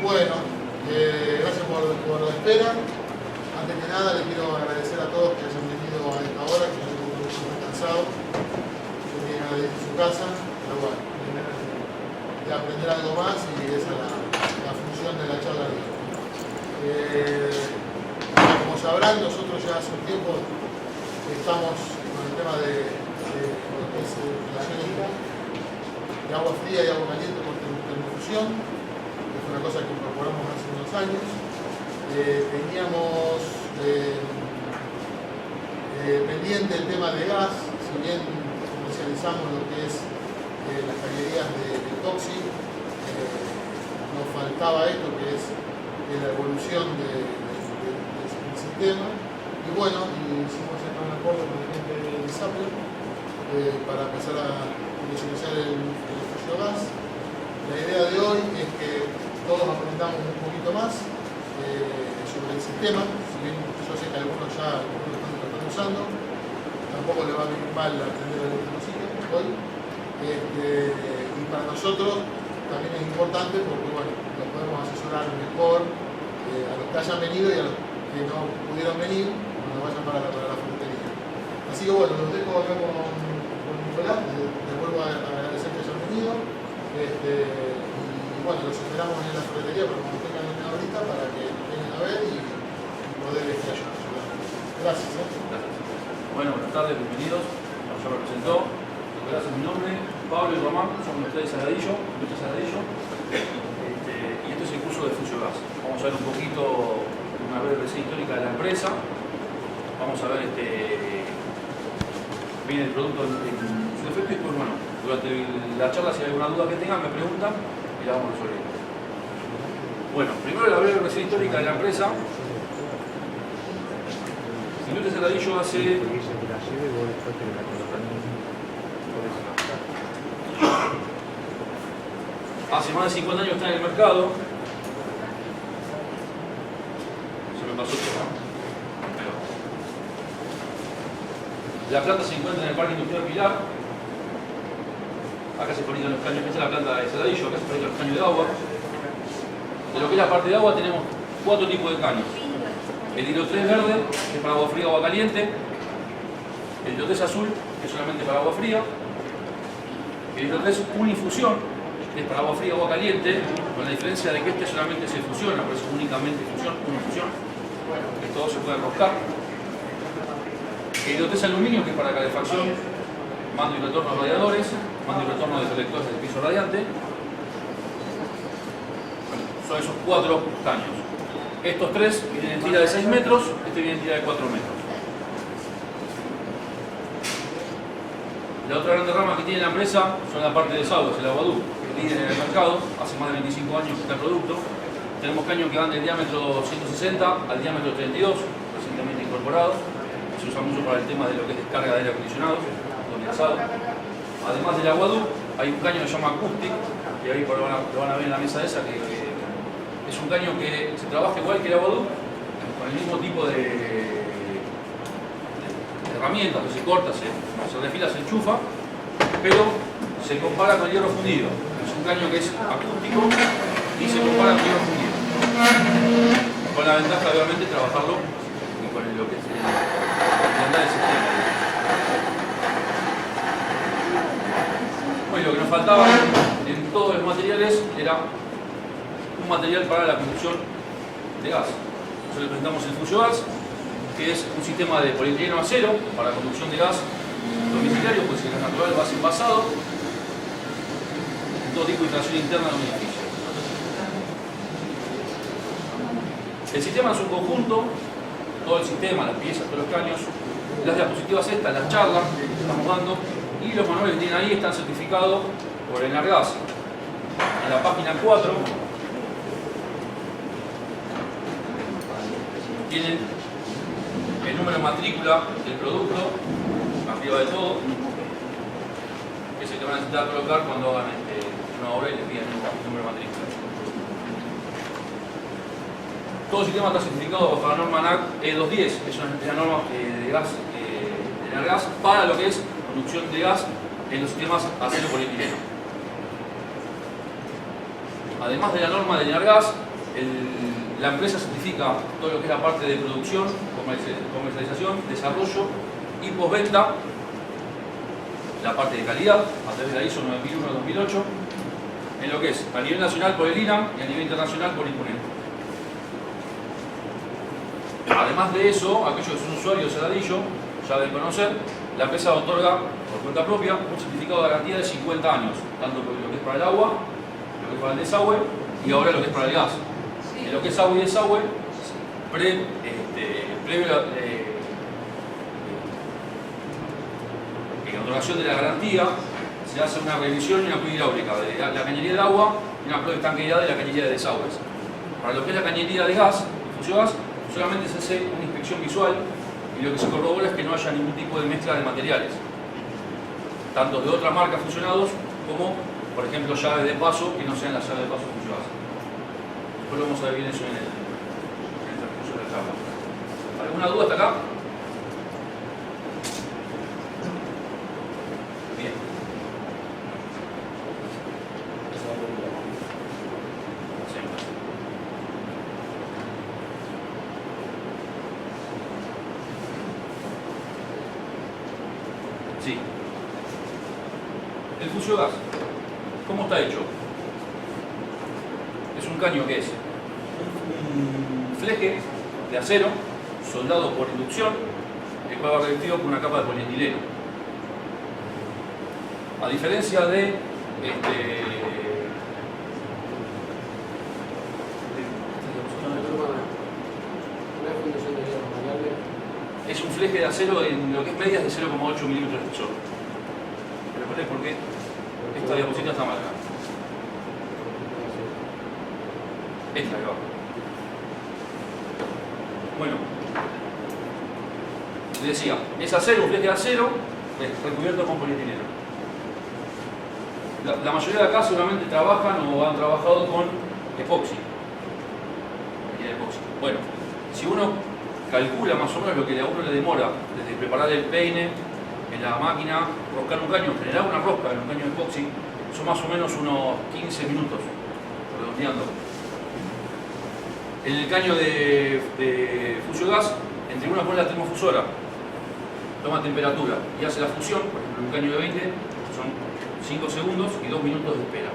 Bueno, gracias por la espera. Antes que nada, les quiero agradecer a todos que hayan venido a esta hora, que yo estoy muy cansado, que tienen a su casa, pero bueno, de aprender algo más y esa es la función de la charla de hoy. Como sabrán, nosotros ya hace un tiempo estamos con el tema de lo que es la de agua fría y agua caliente por termofusión, que fue una cosa que incorporamos hace unos años. Teníamos pendiente el tema de gas, si bien comercializamos lo que es las cañerías de Toxi, nos faltaba esto que es la evolución del sistema, y bueno, hicimos un acuerdo con la gente de Sapio para empezar a comercializar el gas. La idea de hoy es que todos aprendamos un poquito más sobre el sistema, si bien yo sé que algunos ya lo están usando, tampoco le va a venir mal aprender el último sitio hoy. Y para nosotros también es importante porque bueno, los podemos asesorar mejor a los que hayan venido y a los que no pudieron venir cuando vayan para la ferretería. Así que bueno, los dejo acá con Nicolás, les vuelvo a agradecer que hayan venido. Y bueno, los esperamos en la ferretería para cuando tengan una horita para que vengan a ver y poder ayudar. Gracias. Gracias. Bueno, buenas tardes, bienvenidos. Como ya me presentó, gracias, mi nombre, Pablo y Román, somos los tres de Saladillo, y este es el curso de Fusiogas. Vamos a ver un poquito, una breve reseña histórica de la empresa. Vamos a ver bien el producto en su defecto y después, bueno, durante la charla si hay alguna duda que tengan me preguntan y la vamos resolviendo. Bueno, primero la breve reseña histórica de la empresa. Industria Saladillo hace más de 50 años está en el mercado. Se me pasó todo, ¿no? La planta se encuentra en el Parque Industrial Pilar. Acá se fabrican los caños, esta es la planta de Saladillo, acá se fabrican los caños de agua. De lo que es la parte de agua tenemos 4 tipos de caños. El hilo 3 verde, que es para agua fría o agua caliente. El hilo 3 azul, que es solamente para agua fría. El hilo 3 unifusión, que es para agua fría o agua caliente, con la diferencia de que este solamente se fusiona, por eso únicamente fusión, unifusión. Que todo se puede enroscar. El hilo 3 aluminio, que es para calefacción, mando y retorno de radiadores, mando y retorno de colectores del piso radiante. Bueno, son esos 4 caños. Estos 3 vienen en tira de 6 metros, este viene en tira de 4 metros. La otra grande rama que tiene la empresa son la parte de desagües, el aguaducto, que líder en el mercado, hace más de 25 años que está el producto. Tenemos caños que van del diámetro 160 al diámetro 32, recientemente incorporados. Se usa mucho para el tema de lo que es descarga de aire acondicionado, condensado. Además del aguaducto, hay un caño que se llama Acoustic, que ahí lo van a ver en la mesa esa, que es un caño que se trabaja igual que el aguaducto, con el mismo tipo de herramientas que se corta, se refila, se enchufa, pero se compara con el hierro fundido. Es un caño que es acústico y se compara con hierro fundido. Con la ventaja de obviamente trabajarlo con lo que es el sistema. Bueno, lo que nos faltaba en todos los materiales era un material para la conducción de gas. Nosotros le presentamos el Fusiogas, que es un sistema de polietileno acero para conducción de gas domiciliario, pues el gas natural va envasado en todo tipo de tracción interna de un edificio. El sistema es un conjunto, todo el sistema, las piezas, todos los caños, las diapositivas estas, las charlas que estamos dando y los manuales que tienen ahí están certificados por el Enargas. En la página 4 tienen el número de matrícula del producto, arriba de todo, que es el que van a necesitar colocar cuando hagan una obra y les piden el número de matrícula. Todo el sistema está certificado bajo la norma NAC E210, que es la norma de gas, de Enargas, para lo que es conducción de gas en los sistemas acero polietileno. Además de la norma de Enargas, la empresa certifica todo lo que es la parte de producción, comercialización, desarrollo y postventa, la parte de calidad a través de la ISO 9001-2008, en lo que es a nivel nacional por el INAM y a nivel internacional por IPUNET. Además de eso, aquellos que son usuarios de ladrillo ya deben conocer, la empresa otorga por cuenta propia un certificado de garantía de 50 años, tanto por lo que es para el agua, lo que es para el desagüe y ahora lo que es para el gas. En lo que es agua y desagüe, en la otorgación de la garantía se hace una revisión y una prueba hidráulica de la cañería de agua y una prueba de estanqueidad de la cañería de desagües. Para lo que es la cañería de gas, Fusiogas, solamente se hace una inspección visual y lo que se corrobora es que no haya ningún tipo de mezcla de materiales, tanto de otras marcas fusionados como, por ejemplo, llaves de paso que no sean las llaves de paso Fusiogas. Después lo vamos a ver bien eso en el transcurso de la charla. ¿Alguna duda hasta acá? Bien. Sí. El Fusiogas, ¿cómo está hecho? Es un caño que es un fleje de acero soldado por inducción, el cual va revestido con una capa de polietileno. A diferencia de es un fleje de acero en lo que es medias de 0,8 milímetros de espesor. ¿Recuerden por qué? Esta diapositiva está mal acá. Esta de abajo. Bueno, les decía, es acero, un fleje de acero recubierto con polietileno. La mayoría de acá seguramente trabajan o han trabajado con epoxi. Bueno, si uno calcula más o menos lo que a uno le demora desde preparar el peine en la máquina, roscar un caño, generar una rosca en un caño de epoxi, son más o menos unos 15 minutos, redondeando. En el caño de Fusiogas, entre una pone la termofusora, toma temperatura y hace la fusión. Por ejemplo, en un caño de 20 son 5 segundos y 2 minutos de espera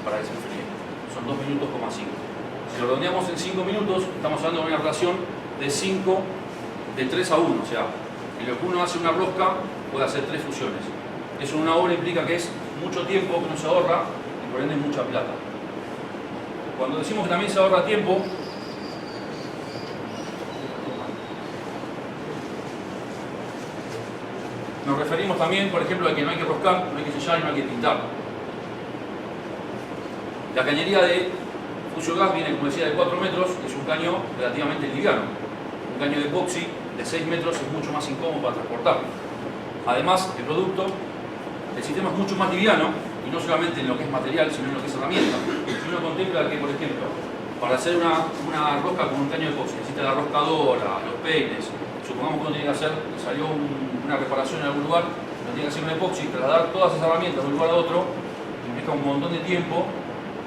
para que se enfríe. Son 2 minutos, 5. Si lo redondeamos en 5 minutos, estamos hablando de una relación de 3 a 1, o sea, en lo que uno hace una rosca puede hacer 3 fusiones. Eso en una obra implica que es mucho tiempo que no se ahorra y por ende mucha plata. Cuando decimos que también se ahorra tiempo, nos referimos también, por ejemplo, a que no hay que roscar, no hay que sellar y no hay que pintar. La cañería de Fusiogas viene, como decía, de 4 metros, es un caño relativamente liviano. Un caño de epoxi de 6 metros es mucho más incómodo para transportar. Además, el sistema es mucho más liviano, y no solamente en lo que es material, sino en lo que es herramienta. Si uno contempla que, por ejemplo, para hacer una rosca con un caño de epoxi necesita la roscadora, los peines, supongamos que uno tiene que hacer, salió una reparación en algún lugar, uno tiene que hacer un epoxi, trasladar todas esas herramientas de un lugar a otro, implica un montón de tiempo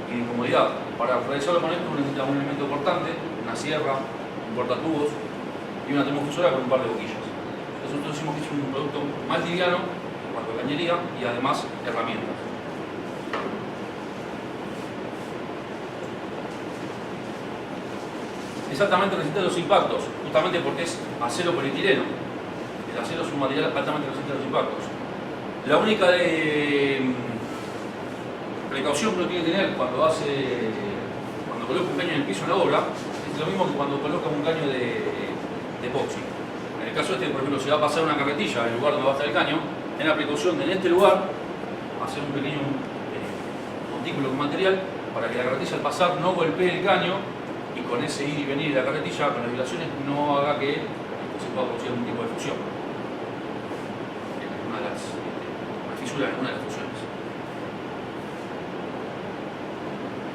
y incomodidad. Para realizarlo con esto uno necesita un elemento cortante, una sierra, un cortatubos y una termofusora con un par de boquillas. Entonces nosotros decimos que es un producto más liviano en cuanto a cañería y además herramientas. Exactamente resiste a los impactos, justamente porque es acero polietileno. El acero es un material altamente resistente a los impactos. La única precaución que uno tiene que tener cuando coloca un caño en el piso en la obra es lo mismo que cuando coloca un caño de epoxi. En el caso por ejemplo, si va a pasar una carretilla en el lugar donde va a estar el caño, ten la precaución de en este lugar hacer un pequeño montículo con material para que la carretilla al pasar no golpee el caño y con ese ir y venir de la carretilla, con las vibraciones, no haga que se pueda producir algún tipo de fusión. Una de las fisuras en una de las fusiones.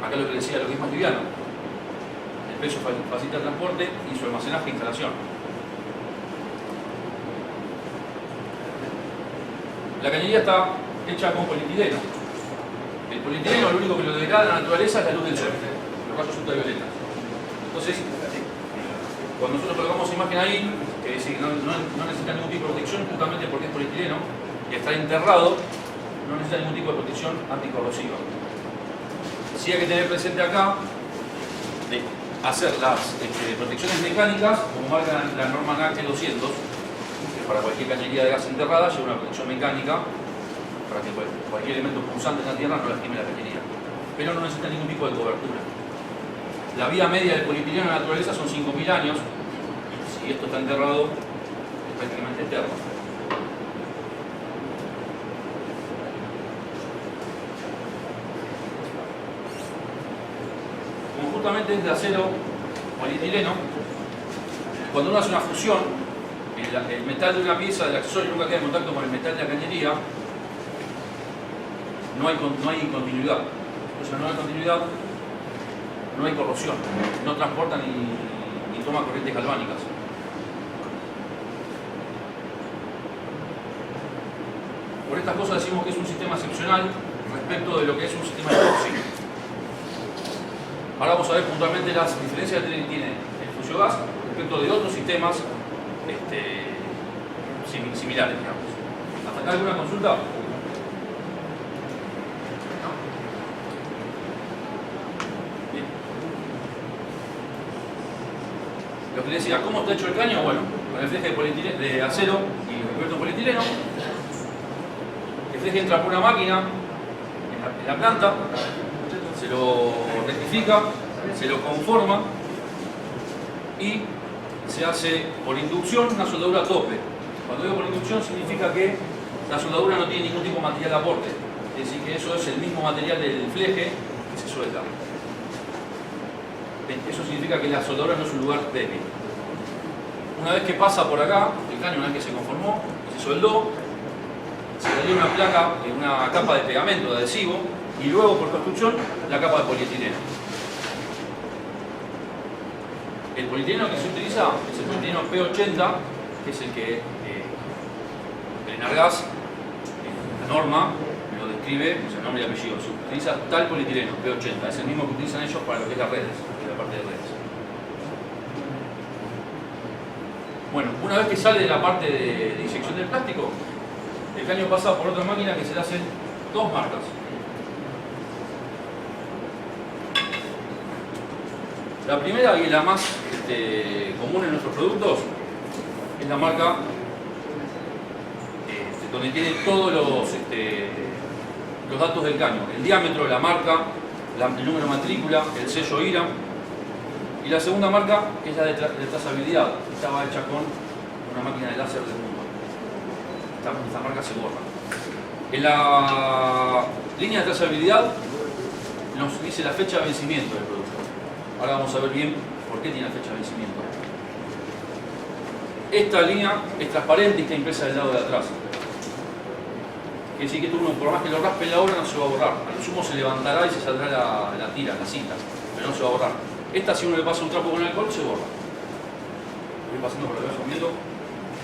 Acá lo que decía, lo que es más liviano. El peso facilita el transporte y su almacenaje e instalación. La cañería está hecha con polietileno. El polietileno lo único que lo degrada a la naturaleza es la luz del sol, los rayos ultravioletas. Entonces, cuando nosotros colocamos imagen ahí, que dice que no necesita ningún tipo de protección, justamente porque es polietileno y está enterrado, no necesita ningún tipo de protección anticorrosiva. Sí hay que tener presente acá de hacer las protecciones mecánicas, como marca la norma NAC 200, que para cualquier cañería de gas enterrada lleva una protección mecánica para que cualquier elemento punzante en la tierra no lastime la cañería. Pero no necesita ningún tipo de cobertura. La vida media del polietileno en la naturaleza son 5.000 años. Si esto está enterrado, es prácticamente eterno. Como justamente es de acero polietileno, cuando uno hace una fusión, el metal de una pieza del accesorio nunca queda en contacto con el metal de la cañería, no hay continuidad. O sea, no hay continuidad, no hay corrosión, no transporta ni toma corrientes galvánicas. Por estas cosas decimos que es un sistema excepcional respecto de lo que es un sistema tóxico. Ahora vamos a ver puntualmente las diferencias que tiene el Fusiogas respecto de otros sistemas similares, digamos. ¿Hasta acá alguna consulta? Bien. Lo que les decía, ¿cómo está hecho el caño? Bueno, con el fleje de acero y recubierto en polietileno. El fleje entra por una máquina en la planta, se lo rectifica, se lo conforma y se hace por inducción una soldadura a tope. Cuando digo por inducción significa que la soldadura no tiene ningún tipo de material de aporte, es decir, que eso es el mismo material del fleje que se suelta. Eso significa que la soldadura no es un lugar débil. Una vez que pasa por acá, el caño, una vez que se conformó, se soldó, se le dio una placa, una capa de pegamento, de adhesivo, y luego por construcción la capa de polietileno. El polietileno que se utiliza es el polietileno P80, que es el que el Enargas, la norma, lo describe, o sea, nombre y apellido. Se utiliza tal polietileno P80, es el mismo que utilizan ellos para lo que es las redes, la parte de redes. Bueno, una vez que sale de la parte de inyección del plástico, el caño pasa por otra máquina que se le hacen dos marcas. La primera y la más común en nuestros productos es la marca donde tiene todos los datos del caño, el diámetro, la marca, el número de matrícula, el sello IRA. Y la segunda marca es la de trazabilidad, estaba hecha con una máquina de láser de mundo. Esta marca se borra. En la línea de trazabilidad nos dice la fecha de vencimiento del producto. Ahora vamos a ver bien por qué tiene la fecha de vencimiento. Esta línea es transparente y está impresa del lado de atrás. Quiere decir que esto uno, por más que lo raspe en la obra, no se va a borrar. A lo sumo se levantará y se saldrá la tira, la cinta, pero no se va a borrar. Esta, si uno le pasa un trapo con alcohol, se borra. Voy pasando por lo que vas viendo.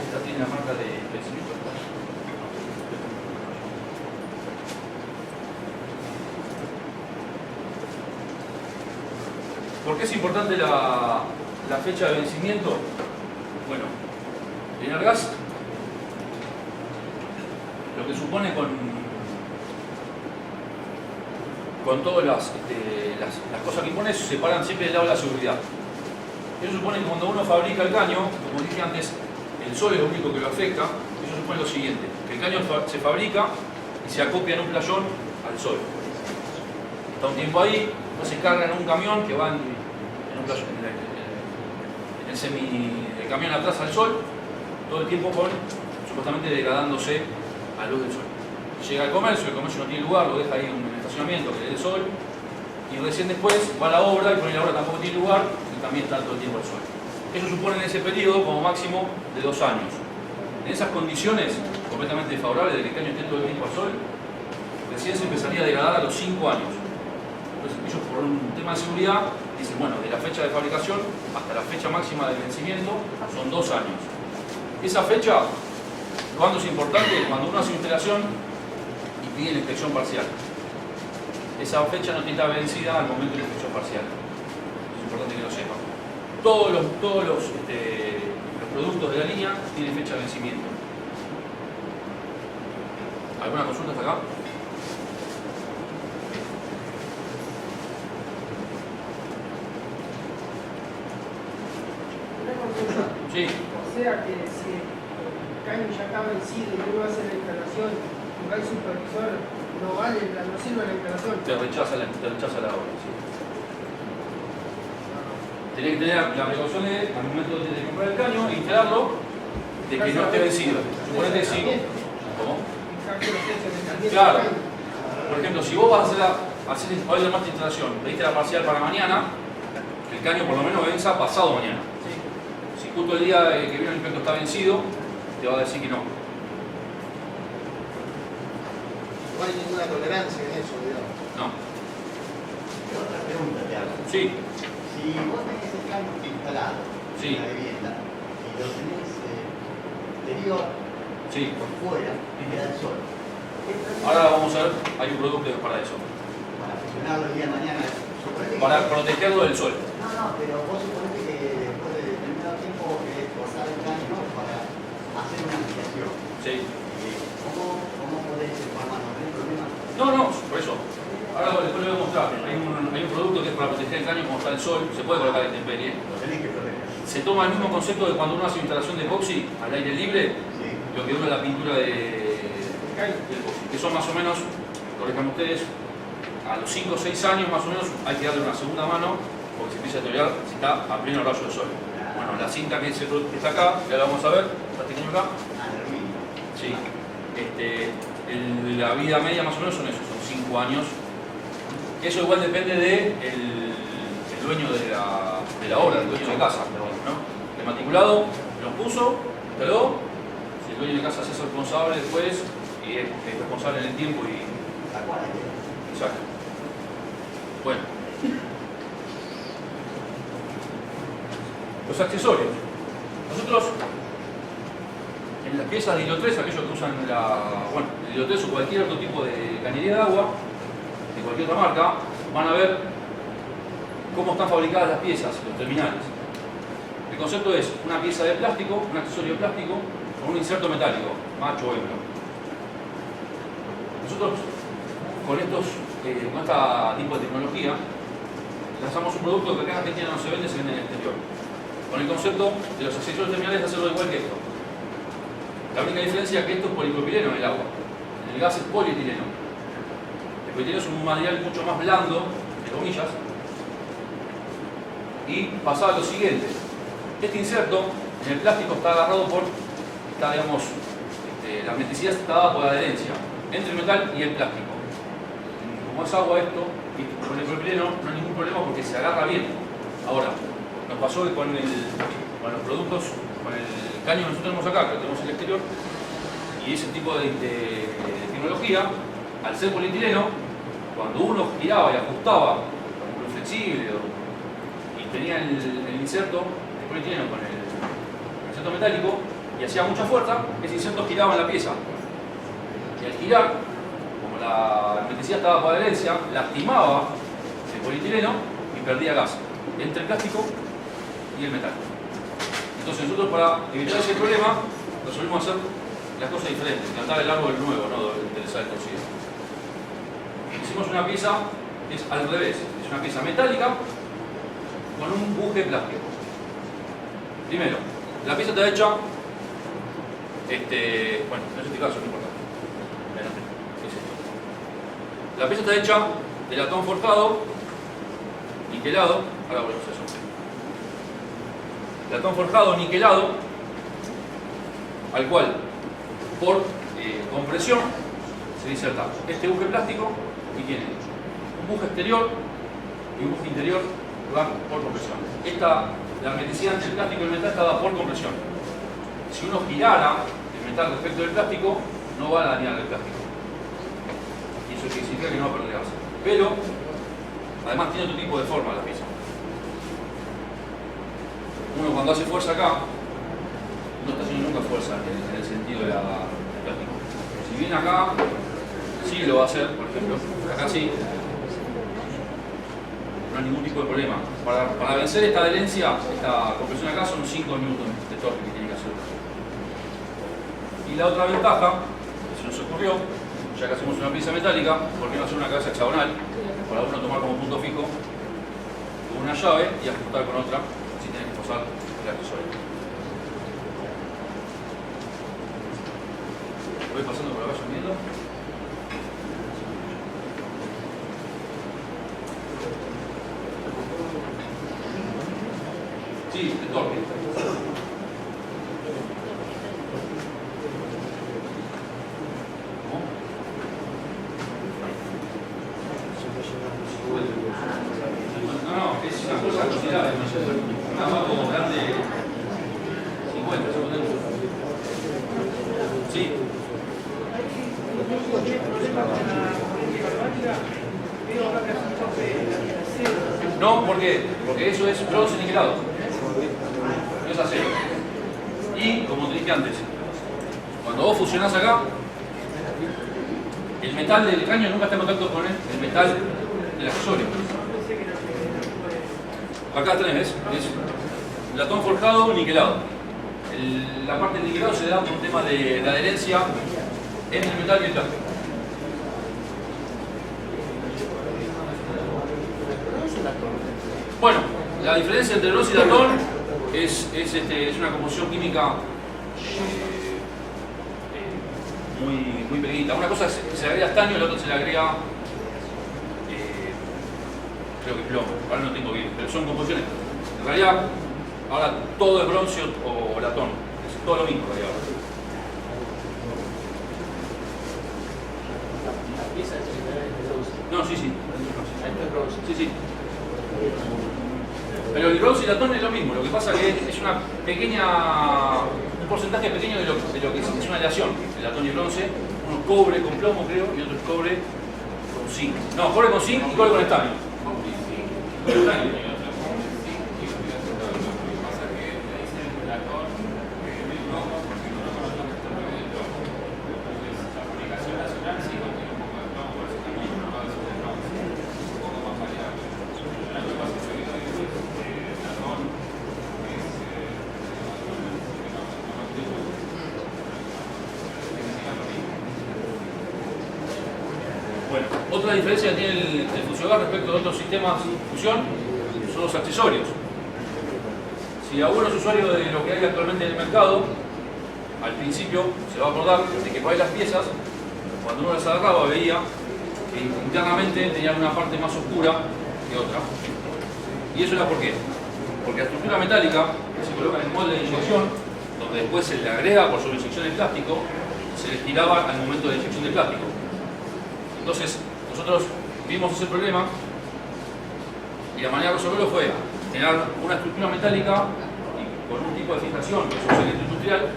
Esta tiene la marca de vencimiento. ¿Por qué es importante la fecha de vencimiento? Bueno, en Enargas lo que supone con todas las cosas que impone, se separan siempre del lado de la seguridad. Eso supone que cuando uno fabrica el caño, como dije antes, el sol es lo único que lo afecta. Eso supone lo siguiente, que el caño se fabrica y se acopia en un playón al sol. Está un tiempo ahí, no se carga en un camión que va en un playón, el camión atrás al sol, todo el tiempo supuestamente degradándose a la luz del sol. Llega al comercio, el comercio no tiene lugar, lo deja ahí en un estacionamiento que le dé el sol, y recién después va a la obra y por ahí la obra tampoco tiene lugar y también está todo el tiempo al sol. Eso supone en ese periodo como máximo de 2 años. En esas condiciones completamente desfavorables de que el caño esté todo el tiempo al sol, recién se empezaría a degradar a los 5 años. Entonces ellos, por un tema de seguridad, dicen, bueno, de la fecha de fabricación hasta la fecha máxima de vencimiento son 2 años. Esa fecha ¿Cuándo es importante? Cuando uno hace una instalación y pide la inspección parcial. Esa fecha no tiene que estar vencida al momento de la inspección parcial. Es importante que lo sepan. Todos los productos de la línea tienen fecha de vencimiento. ¿Alguna consulta hasta acá? Una consulta. Sí. O sea que si el caño ya está vencido y uno hace la instalación, aunque hay supervisor, no sirve la instalación. Te rechaza la obra. Sí. Tenés que tener la precaución de, al momento de comprar el caño, instalarlo, de que no esté vencido. Suponete si. ¿Cómo? Claro. Por ejemplo, si vos vas a hacer hoy de más instalación, pediste la parcial para mañana, que el caño por lo menos venza pasado mañana. Si justo el día que viene el inspector está vencido, te va a decir que no. No hay ninguna tolerancia en eso, digamos. No. Otra pregunta te hago. Sí. Si vos tenés el caño instalado Sí. en la vivienda y lo tenés exterior Sí. por fuera, te queda el sol. Ahora vamos a ver, hay un producto para eso. Para funcionarlo el día de mañana. Suponete Para que... protegerlo del sol. No, pero vos suponete que después de determinado tiempo querés cortar el caño para hacer una ampliación. Sí. ¿Cómo podés informar? ¿No tenés problema? No, por eso. Ahora después lo voy a mostrar. Hay un producto que es para proteger el caño como está el sol, se puede colocar en intemperie. Lo tenés que proteger. Se toma el mismo concepto de cuando uno hace instalación de epoxi al aire libre, Sí. lo que dura la pintura de epoxi, que son más o menos, corrijan ustedes, a los 5 o 6 años más o menos hay que darle una segunda mano porque se empieza a deteriorar si está a pleno rayo del sol. Bueno, la cinta que está acá, que ahora vamos a ver, está teniendo acá, Aluminio. sí. La vida media más o menos son 5 años. Eso igual depende del dueño de la obra, del dueño de casa, ¿no? El matriculado lo puso, instaló, si el dueño de casa se hace responsable después y es responsable en el tiempo y... ¿La cual es? Exacto. Bueno. Los accesorios. Nosotros, en las piezas de hilo 3, aquellos que usan el hilo 3 o cualquier otro tipo de cañería de agua, de cualquier otra marca, van a ver cómo están fabricadas las piezas, los terminales. El concepto es una pieza de plástico, un accesorio de plástico, con un inserto metálico, macho o hembra. Nosotros, con este tipo de tecnología, lanzamos un producto que acá en Argentina no se vende en el exterior. Con el concepto de los accesorios terminales de hacerlo igual que esto. La única diferencia es que esto es polipropileno en el agua. En el gas es polietileno. El polietileno es un material mucho más blando, entre comillas. Y pasaba lo siguiente. Este inserto en el plástico está agarrado la hermeticidad está dada por la adherencia entre el metal y el plástico. Como es agua esto, y con el polipropileno no hay ningún problema porque se agarra bien. Ahora, nos pasó que con los productos, con el caño que nosotros tenemos acá, que lo tenemos en el exterior, y ese tipo de tecnología, al ser polietileno, cuando uno giraba y ajustaba, por ejemplo, flexible, y tenía el inserto de polietileno con el inserto metálico, y hacía mucha fuerza, ese inserto giraba en la pieza. Y al girar, como la hermeticidad estaba por adherencia, lastimaba el polietileno y perdía gas entre el plástico y el metal. Entonces nosotros, para evitar ese problema, resolvimos hacer las cosas diferentes, plantar el árbol nuevo, no del sal torcido. Hicimos una pieza que es al revés, es una pieza metálica con un buje plástico. Primero, la pieza está hecha, bueno, no es este caso, no importa. ¿Qué es esto? La pieza está hecha de latón forjado, niquelado, ahora volvemos a eso. Latón forjado, niquelado, al cual por compresión se inserta este buje plástico y tiene un buje exterior y un buje interior que van por compresión. La hermeticidad entre el plástico y el metal está dada por compresión. Si uno girara el metal respecto del plástico, no va a dañar el plástico. Y eso significa que no va a perder gas. Pero, además tiene otro tipo de forma la pieza. Uno cuando hace fuerza acá, no está haciendo nunca fuerza. fuerza en el sentido de la plástico. Si bien acá sí lo va a hacer, por ejemplo, acá sí, no hay ningún tipo de problema. Para vencer esta adherencia, esta compresión acá son 5 minutos de torque que tiene que hacer. Y la otra ventaja, que se nos ocurrió, ya que hacemos una pieza metálica, ¿por qué no hacer una cabeza hexagonal? Para uno tomar como punto fijo con una llave y ajustar con otra si tiene que pasar el accesorio. Voy pasando por la vayan viendo. Sí, de torque. No, es una cosa considerable. Una vago grande 50, sí. No, ¿por qué? Porque eso es bronce niquelado. No es acero. Y, como te dije antes, cuando vos fusionás acá, el metal del caño nunca está en contacto con el metal del accesorio. Acá tenés, ¿ves? Es latón forjado, niquelado. La parte del niquelado se da por un tema de adherencia entre el metal y el plástico. Bueno, la diferencia entre bronce y latón es una composición química muy pequeñita. Una cosa se le agrega estaño y la otra se le agrega creo que plomo, ahora no tengo bien, pero son composiciones. En realidad, ahora todo es bronce o latón, es todo lo mismo en realidad. No, sí. Sí, sí. Pero el bronce y el latón es lo mismo, lo que pasa es que es un porcentaje pequeño de lo que es una aleación. El latón y el bronce, uno es cobre con plomo creo, y otro es cobre con zinc. No, cobre con zinc y cobre con estaño. Bueno, otra diferencia que tiene el fusiogar respecto de otros sistemas de fusión son los accesorios. Si alguno es usuario de lo que hay actualmente en el mercado, al principio se va a acordar de que por ahí las piezas, cuando uno las agarraba, veía que internamente tenían una parte más oscura que otra. ¿Y eso era por qué? Porque la estructura metálica que se coloca en el molde de inyección, donde después se le agrega por sobre inyección de plástico, se le estiraba al momento de inyección de plástico. Entonces, nosotros vimos ese problema y la manera de resolverlo fue generar una estructura metálica con un tipo de fijación que es un segmento industrial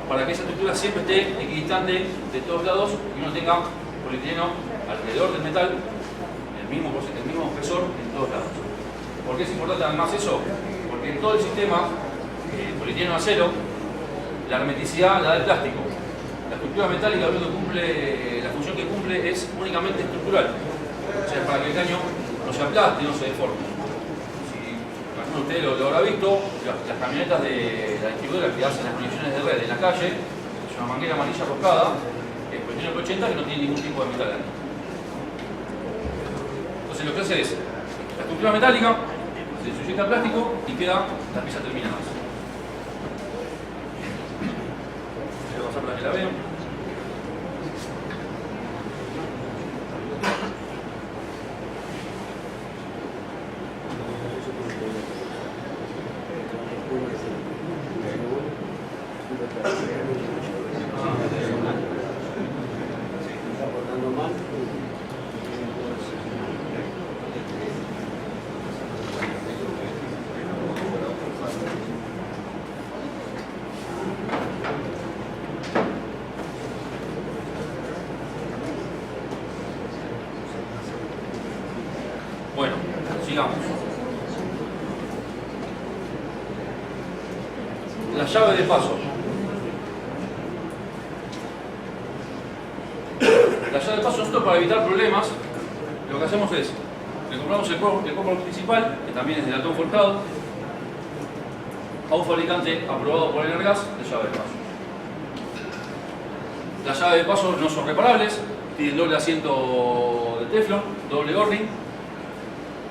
para que esa estructura siempre esté equidistante de todos lados y uno tenga polietileno alrededor del metal el mismo espesor en todos lados. ¿Por qué es importante además eso? Porque en todo el sistema polietileno acero la hermeticidad la da el plástico. La estructura metálica lo que cumple, la función que cumple es únicamente estructural, o sea, para que el caño no se aplaste, no se deforme. Si alguno de ustedes lo habrá visto, las camionetas de la distribuidora que hacen las conexiones de red en la calle, es una manguera amarilla roscada, que tiene 80 que no tiene ningún tipo de metal ahí. Entonces lo que hace es, la estructura metálica se sujeita al plástico y queda la pieza terminada. Para que la vean. Bueno, sigamos. La llave de paso. La llave de paso, nosotros para evitar problemas, lo que hacemos es, le compramos el copper principal, que también es de latón forjado, a un fabricante aprobado por Energas de llave de paso. Las llaves de paso no son reparables, tienen doble asiento de teflón, doble O-ring.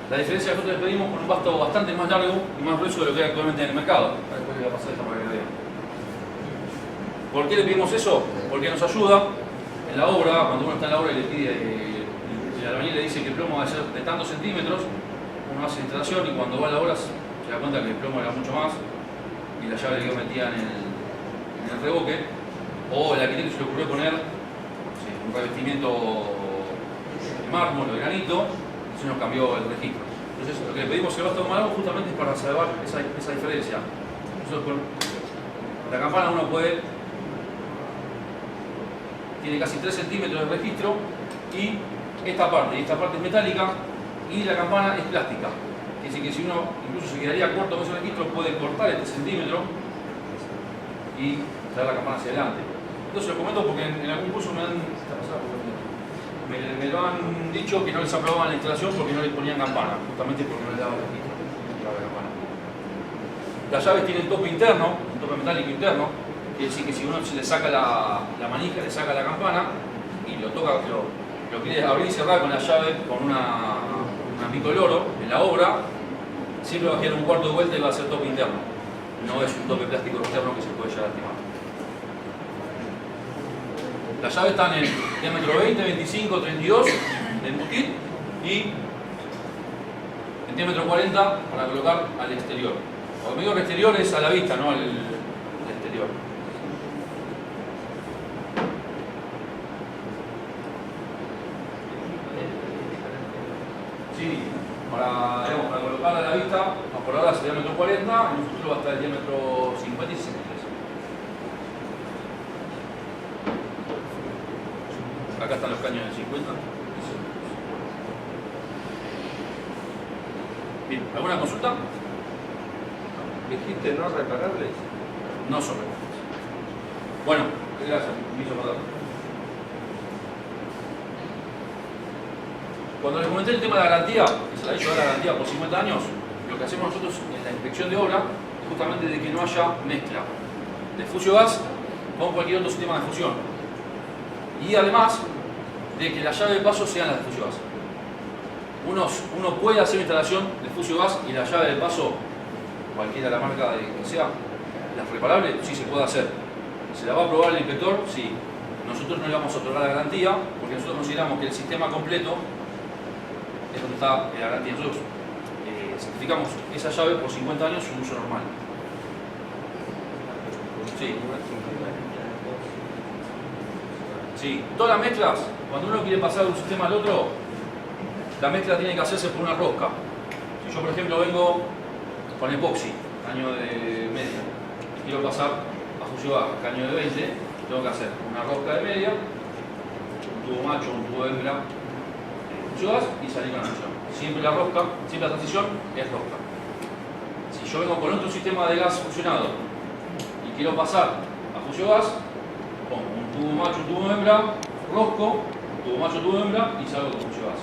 La diferencia es que nosotros les pedimos con un basto bastante más largo y más grueso de lo que hay actualmente en el mercado. Después le voy a pasar esta para que vean. ¿Por qué le pedimos eso? Porque nos ayuda en la obra, cuando uno está en la obra y le pide, el albañil le dice que el plomo va a ser de tantos centímetros, uno hace la instalación y cuando va a la obra se da cuenta que el plomo era mucho más y la llave le quedó metida en el reboque, o el arquitecto se le ocurrió poner un revestimiento de mármol o de granito, entonces nos cambió el registro. Entonces lo que le pedimos que el basto más largo justamente es para salvar esa diferencia. Nosotros con la campana uno tiene casi 3 centímetros de registro y esta parte es metálica y la campana es plástica. Es decir que si uno incluso se quedaría corto con ese registro puede cortar este centímetro y traer la campana hacia adelante. Entonces lo comento porque en algún curso me lo han dicho que no les aprobaban la instalación porque no les ponían campana, justamente porque no les daban registro para la campana. Las llaves tienen tope interno, un tope metálico interno, quiere decir que si uno se le saca la manija, le saca la campana y lo toca, lo quiere abrir y cerrar con la llave, con una pico de oro en la obra, siempre va a girar un cuarto de vuelta y va a ser tope interno. No es un tope plástico externo que se puede llegar a lastimar. Las llaves están en diámetro 20, 25, 32 de embutir y en diámetro 40 para colocar al exterior. Cuando digo al exterior es a la vista, no al exterior. Sí, para colocar a la vista, por ahora es el diámetro 40, en un futuro va a estar el diámetro 50 y 63. Acá están los caños del 50. Bien, ¿alguna consulta? ¿Dijiste no reparables? No son reparables. Bueno, gracias, me hizo acordar. Cuando les comenté el tema de la garantía, que se le ha dicho dar la garantía por 50 años, lo que hacemos nosotros en la inspección de obra es justamente de que no haya mezcla de fusio gas con cualquier otro sistema de fusión. Y además de que las llaves de paso sean las de fusio gas. Uno puede hacer instalación de fusio gas y la llave de paso, cualquiera la marca que sea, las reparables, sí se puede hacer. ¿Se la va a aprobar el inspector? Sí. Nosotros no le vamos a otorgar la garantía porque nosotros consideramos que el sistema completo es donde está la garantía. Nosotros certificamos esa llave por 50 años su uso normal. Sí. Sí. Todas las mezclas, cuando uno quiere pasar de un sistema al otro, la mezcla tiene que hacerse por una rosca. Si yo, por ejemplo, vengo con epoxi, caño de media, y quiero pasar a fusio gas, caño de 20, tengo que hacer una rosca de media, un tubo macho, un tubo hembra, fusio gas y salir con la transición. Siempre la rosca, siempre la transición es rosca. Si yo vengo con otro sistema de gas fusionado y quiero pasar a fusio gas, pongo un tubo macho, un tubo hembra, rosco, tubo macho, tubo hembra y salgo con fusio gas.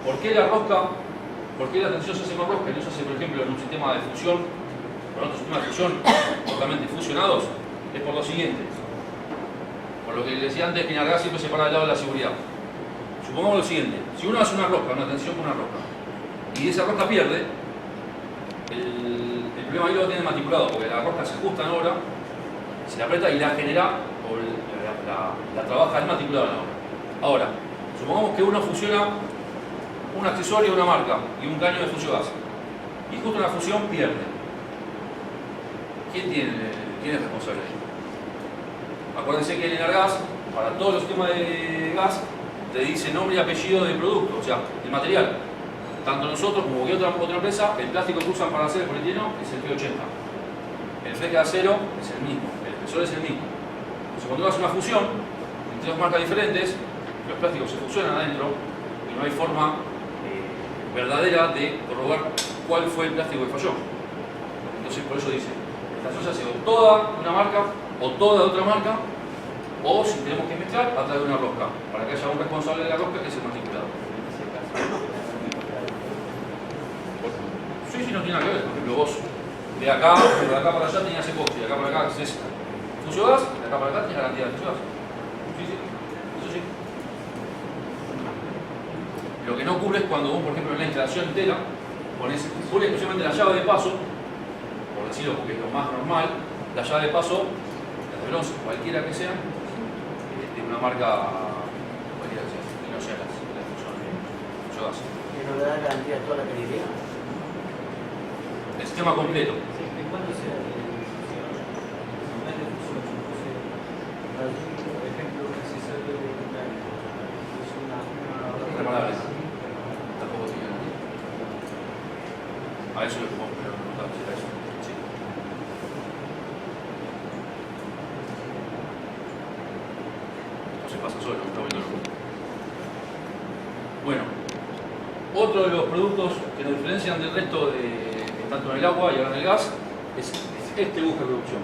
¿Por qué la rosca? ¿Por qué la transición se hace con rosca y no se hace, por ejemplo, en un sistema de fusión, con otro sistema de fusión totalmente fusionados? Es por lo siguiente. Por lo que les decía antes, que en Energas siempre se para del lado de la seguridad. Supongamos lo siguiente, si uno hace una rosca, una transición con una rosca, y esa rosca pierde, el problema ahí lo tiene matriculado, porque la rosca se ajusta en obra, se la aprieta y la genera, o la trabaja el matriculado en la obra. Ahora, supongamos que uno fusiona un accesorio de una marca y un caño de fusio gas, y justo en la fusión pierde. ¿Quién es responsable ahí? Acuérdense que en Energas, para todos los sistemas de gas, te dice nombre y apellido del producto, o sea, el material. Tanto nosotros como cualquier otra empresa, el plástico que usan para hacer el polietileno es el P80. El fleque de acero es el mismo, el espesor es el mismo. Entonces, cuando haces una fusión entre dos marcas diferentes, los plásticos se fusionan adentro y no hay forma verdadera de corroborar cuál fue el plástico que falló. Entonces, por eso dice, esta se hace o toda de una marca o toda de otra marca, O si tenemos que mezclar, a través de una rosca, para que haya un responsable de la rosca que es el matriculado. Sí, no tiene nada que ver. Por ejemplo, vos de acá para allá tenías epoxi, de acá para acá es fusiogas, de acá para acá tienes garantía de fusiogas. Sí, eso sí. Lo que no cubre es cuando vos, por ejemplo, en la instalación entera pones exclusivamente la llave de paso, por decirlo porque es lo más normal, la llave de paso, las de bronce, cualquiera que sea, de una marca, cualquiera que sea, y no sea las fusiogas. ¿Que no le da garantía a toda la cañería? El sistema completo. ¿Cuándo se hace difusión? No es difusión, entonces, por ejemplo, necesario de caño. Es una Reparable. Tampoco tiene. A eso le podemos preguntar, si era eso. Sí. No se pasa solo, está viendo. Bueno, otro de los productos que nos diferencian del resto de tanto en el agua y ahora en el gas es este buje de reducción.